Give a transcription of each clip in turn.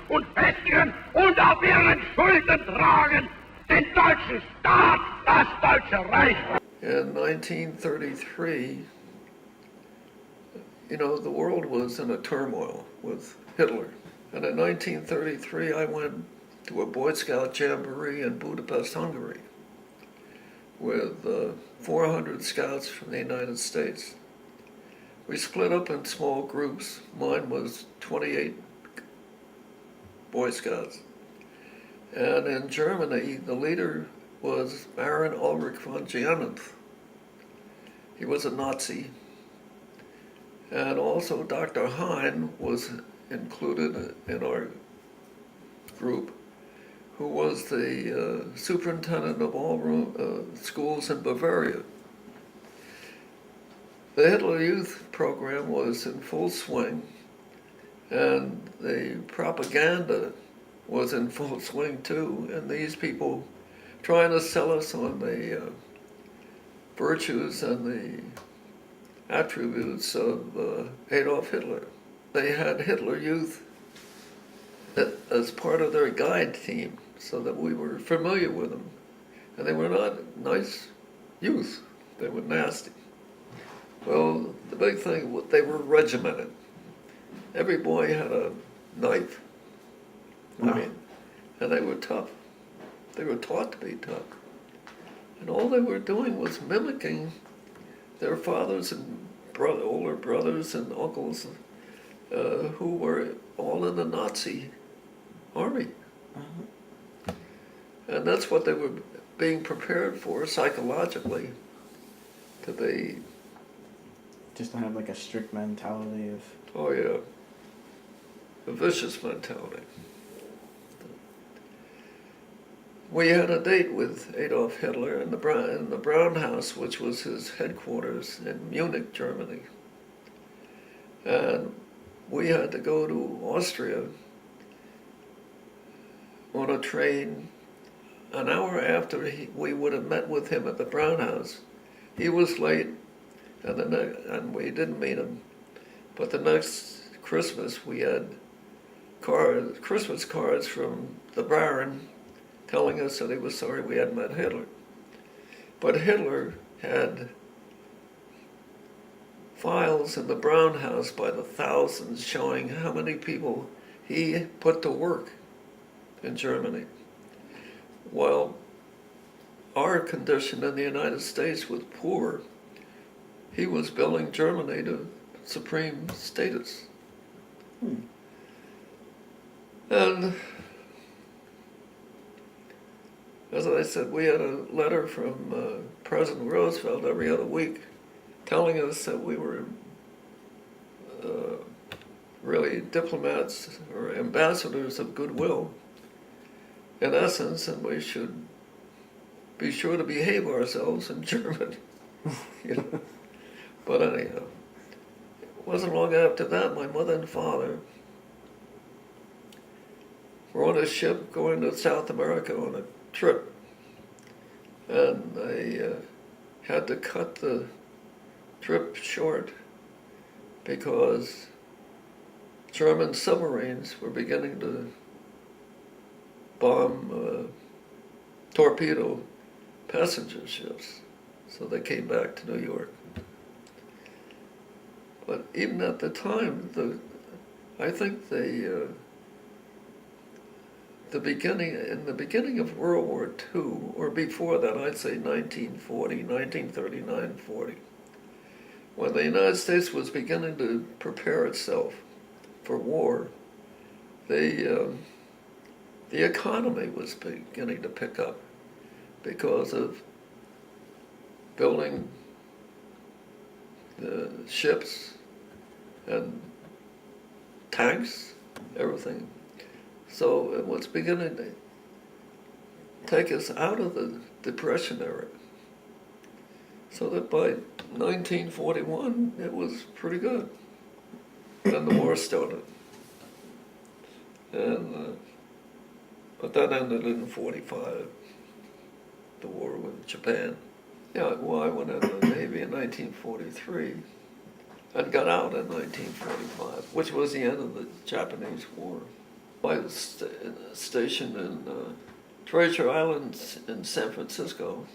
und festigen und auf ihren Schultern tragen den deutschen Staat, das Deutsche Reich. In 1933, you know, the world was in a turmoil with Hitler. And in 1933, I went to a Boy Scout jamboree in Budapest, Hungary, with 400 scouts from the United States. We split up in small groups. Mine was 28 Boy Scouts. And in Germany, the leader was Baron Ulrich von Gianeth. He was a Nazi. And also Dr. Hein was included in our group, who was the superintendent of all schools in Bavaria. The Hitler Youth program was in full swing, and the propaganda was in full swing too, and these people trying to sell us on the virtues and the attributes of Adolf Hitler. They had Hitler Youth as part of their guide team so that we were familiar with them. And they were not nice youth, they were nasty. Well, the big thing, they were regimented. Every boy had a knife. Wow. I mean, and they were tough. They were taught to be tough. And all they were doing was mimicking their fathers and older brothers and uncles who were all in the Nazi army. Uh-huh. And that's what they were being prepared for psychologically, to be, Just to have like a strict mentality of... oh yeah, a vicious mentality. We had a date with Adolf Hitler in the Brown House, which was his headquarters in Munich, Germany. And we had to go to Austria on a train an hour after we would have met with him at the Brown House. He was late, and we didn't meet him. But the next Christmas, we had Christmas cards from the Baron telling us that he was sorry we hadn't met Hitler. But Hitler had files in the Brown House by the thousands showing how many people he put to work in Germany. While our condition in the United States was poor, he was building Germany to supreme status. And as I said, we had a letter from President Roosevelt every other week telling us that we were really diplomats or ambassadors of goodwill, in essence, and we should be sure to behave ourselves in Germany. You know? But anyhow, it wasn't long after that, my mother and father were on a ship going to South America on a trip, and they had to cut the trip short because German submarines were beginning to bomb torpedo passenger ships, so they came back to New York. But even at the time, I think in the beginning of World War II, or before that, I'd say 1940, 1939, 40, when the United States was beginning to prepare itself for war, the economy was beginning to pick up because of building the ships and tanks, everything. So it was beginning to take us out of the Depression era. So that by 1941, it was pretty good. Then the war started. And, but that ended in 45, the war with Japan. Yeah, well, I went into the Navy in 1943 and got out in 1945, which was the end of the Japanese War. by the station in Treasure Island in San Francisco,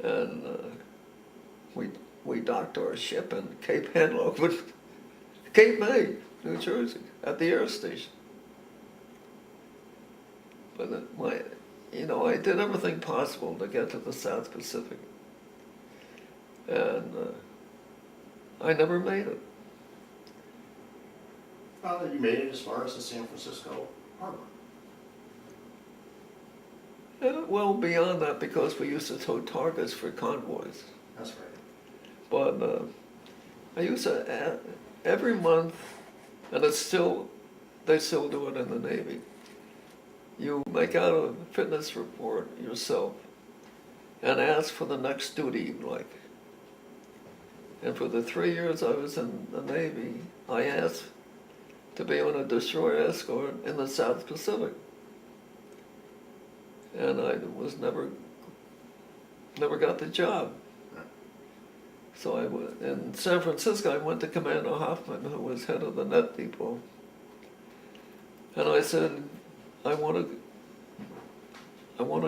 and we docked our ship in Cape Henlock, Cape May, New Jersey, at the air station. But I did everything possible to get to the South Pacific, and I never made it. Well, you made it as far as the San Francisco harbor. Well, beyond that, because we used to tow targets for convoys. That's right. But I used to, every month, and they still do it in the Navy, you make out a fitness report yourself and ask for the next duty you'd like. And for the 3 years I was in the Navy, I asked to be on a destroyer escort in the South Pacific. And I was never got the job. So in San Francisco, I went to Commander Hoffman, who was head of the net depot. And I said, I want to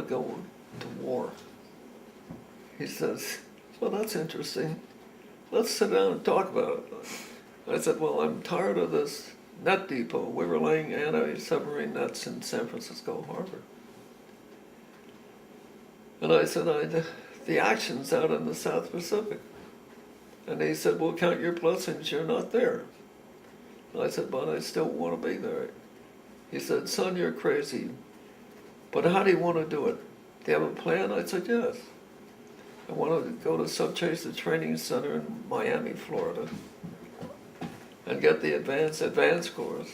go to war. He says, well, that's interesting. Let's sit down and talk about it. I said, well, I'm tired of this net depot. We were laying anti-submarine nets in San Francisco Harbor. And I said, the action's out in the South Pacific. And he said, well, count your blessings, you're not there. And I said, but I still want to be there. He said, son, you're crazy, but how do you want to do it? Do you have a plan? I said, yes. I want to go to Subchaser Training Center in Miami, Florida, and get the advanced course.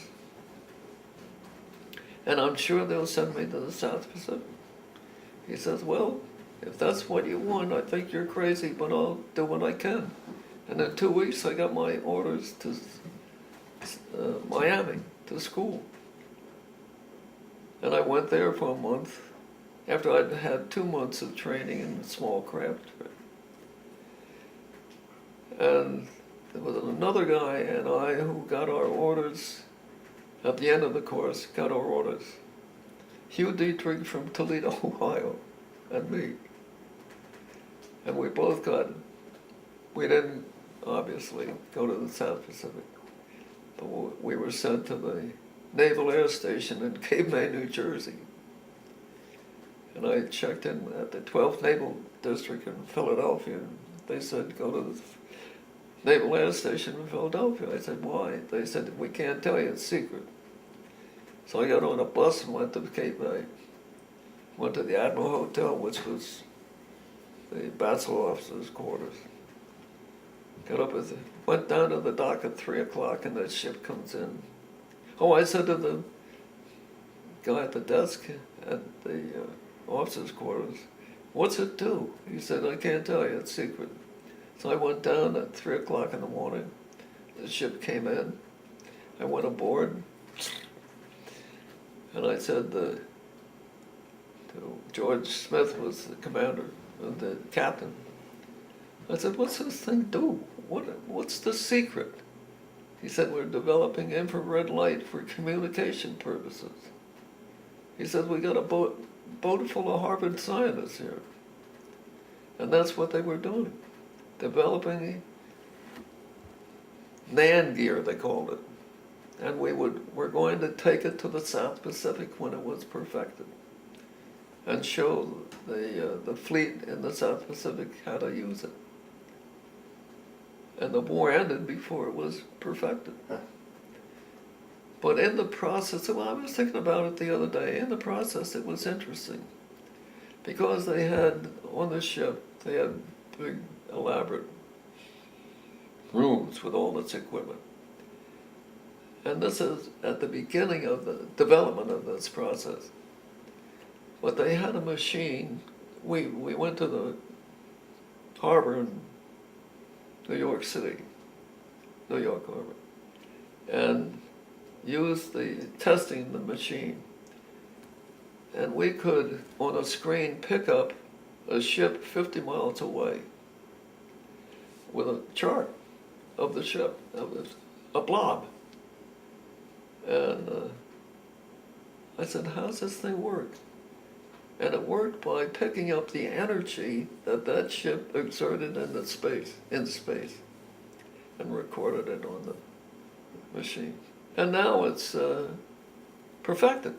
And I'm sure they'll send me to the South Pacific. He says, well, if that's what you want, I think you're crazy, but I'll do what I can. And in 2 weeks, I got my orders to Miami, to school. And I went there for a month, after I'd had 2 months of training in small craft. And there was another guy and I who got our orders at the end of the course, got our orders. Hugh Dietrich from Toledo, Ohio, and me. And we both we didn't obviously go to the South Pacific, but we were sent to the Naval Air Station in Cape May, New Jersey. And I checked in at the 12th Naval District in Philadelphia. They said, go to the Naval Air Station in Philadelphia. I said, why? They said, we can't tell you, it's secret. So I got on a bus and went to Cape May. Went to the Admiral Hotel, which was the Bachelor Officers' quarters. Went down to the dock at 3 o'clock and the ship comes in. Oh, I said to the guy at the desk at the officers' quarters, what's it do? He said, I can't tell you, it's secret. So I went down at 3 o'clock in the morning. The ship came in. I went aboard. And I said to George Smith was the commander, the captain. I said, what's this thing do? What's the secret? He said, we're developing infrared light for communication purposes. He said, we got a boat full of Harvard scientists here. And that's what they were doing, developing NAN gear, they called it. And we're going to take it to the South Pacific when it was perfected and show the fleet in the South Pacific how to use it. And the war ended before it was perfected. But in the process, well, I was thinking about it the other day, in the process it was interesting because they had, on the ship, they had big, elaborate rooms with all its equipment. And this is at the beginning of the development of this process. But they had a machine. We went to the harbor in New York City, New York Harbor, and used testing the machine. And we could, on a screen, pick up a ship 50 miles away with a chart of the ship, a blob. And I said, how's this thing work? And it worked by picking up the energy that that ship exerted in space, and recorded it on the machine. And now it's perfected.